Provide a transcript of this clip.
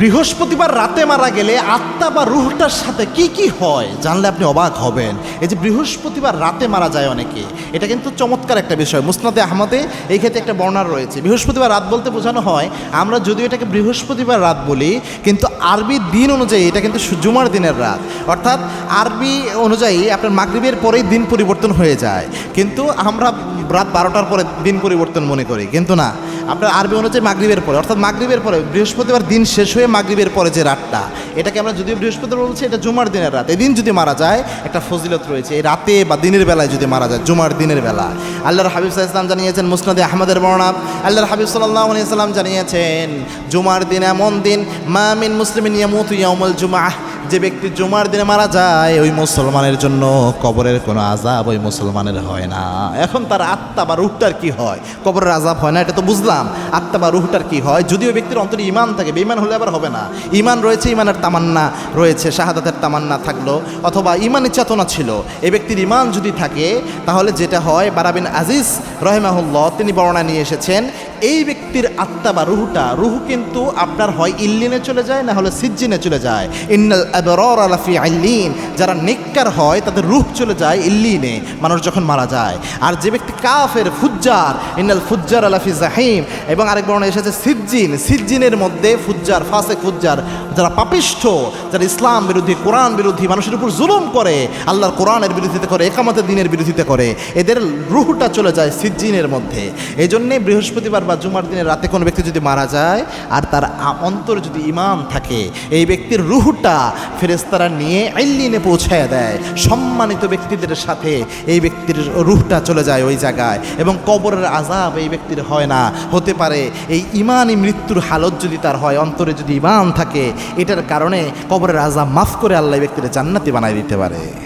বৃহস্পতিবার রাতে মারা গেলে আত্মা বা রুহটার সাথে কি কি হয় জানলে আপনি অবাক হবেন। এই যে বৃহস্পতিবার রাতে মারা যায় অনেকে, এটা কিন্তু চমৎকার একটা বিষয়। মুসনাদে আহমদে এই ক্ষেত্রে একটা বর্ণনা রয়েছে। বৃহস্পতিবার রাত বলতে বোঝানো হয়, আমরা যদিও এটাকে বৃহস্পতিবার রাত বলি, কিন্তু আরবি দিন অনুযায়ী এটা কিন্তু জুমার দিনের রাত। অর্থাৎ আরবি অনুযায়ী আপনার মাগরিবের পরেই দিন পরিবর্তন হয়ে যায়, কিন্তু আমরা রাত 12টার পরে দিন পরিবর্তন মনে করি, কিন্তু না, আপনার আরবি অনুযায়ী মাগরিবের পরে, অর্থাৎ মাগরিবের পরে বৃহস্পতিবার দিন শেষ হয়ে মাগরিবের পরে যে রাতটা, এটাকে আমরা যদিও বৃহস্পতিবার বলছি, এটা জুমার দিনের রাত। এদিন যদি মারা যায় একটা ফজিলত রয়েছে, এই রাতে বা দিনের বেলায় যদি মারা যায়, জুমার দিনের বেলা। আল্লাহর হাবিব সাল্লাল্লাহু আলাইহি ওয়াসাল্লাম জানিয়েছেন, মুসনাদে আহমদের বর্ণনা, আল্লাহর হাবিব সাল্লাল্লাহু আলাইহি ওয়াসাল্লাম জানিয়েছেন, জুমার দিন এমন দিন, মা মিন মুসলিমিন ইয়ামুতু ইয়াউমাল জুমআহ, যে ব্যক্তি জুমার দিনে মারা যায় ওই মুসলমানের জন্য কবরের কোনো আযাব ওই মুসলমানের হয় না। এখন তার আত্মা বা রূহটার কি হয়? কবরের আযাব হয় না, এটা তো বুঝলাম। আত্মা বা রূহটার কি হয়? যদিও ব্যক্তির অন্তরে ঈমান থাকে, বেঈমান হলে আবার হবে না। ঈমান রয়েছে, ঈমানের তামান্না রয়েছে, শাহাদাতের তামান্না থাকলো, অথবা ঈমানের চেতনা ছিল, এই ব্যক্তির ঈমান যদি থাকে, তাহলে যেটা হয়, বারা বিন আজিজ রাহিমাহুল্লাহ তিনি বর্ণনা নিয়ে এসেছেন, এই ব্যক্তির আত্মা বা রুহ কিন্তু আপনার হয় ইল্লিনে চলে যায়, না হলে সিজ্জিনে চলে যায়। ইন্নাল আবরার লাফি ইল্লিন, যারা নেককার হয় তাদের রুহ চলে যায় ইল্লিনে মানুষ যখন মারা যায়। আর যে ব্যক্তি কাফের, ফুজ্জার, ইন্নাল ফুজ্জার লাফি জাহিম, এবং আরেক বর্ণনা এসেছে সিজ্জিনের মধ্যে ফুজ্জার, ফাসেক ফুজ্জার, যারা পাপিষ্ঠ, যারা ইসলাম বিরোধী, কোরআন বিরোধী, মানুষের উপর জুলুম করে, আল্লাহর কোরআনের বিরোধিতা করে, একামতের দিনের বিরোধিতা করে, এদের রুহটা চলে যায় সিজ্জিনের মধ্যে। এই জন্যে বৃহস্পতিবার বা জুমার দিনের রাতে কোনো ব্যক্তি যদি মারা যায় আর তার অন্তরে যদি ঈমান থাকে, এই ব্যক্তির রুহটা ফেরেশতারা নিয়ে ইল্লিনে পৌঁছায় দেয়। সম্মানিত ব্যক্তিদের সাথে এই ব্যক্তির রুহটা চলে যায় ওই জায়গায়, এবং কবরের আযাব এই ব্যক্তির হয় না। হতে পারে এই ঈমানই মৃত্যুর হালত যদি তার হয়, অন্তরে যদি ঈমান থাকে, এটার কারণে কবরের আযাব মাফ করে আল্লাহ ব্যক্তির জান্নাতি বানায় দিতে পারে।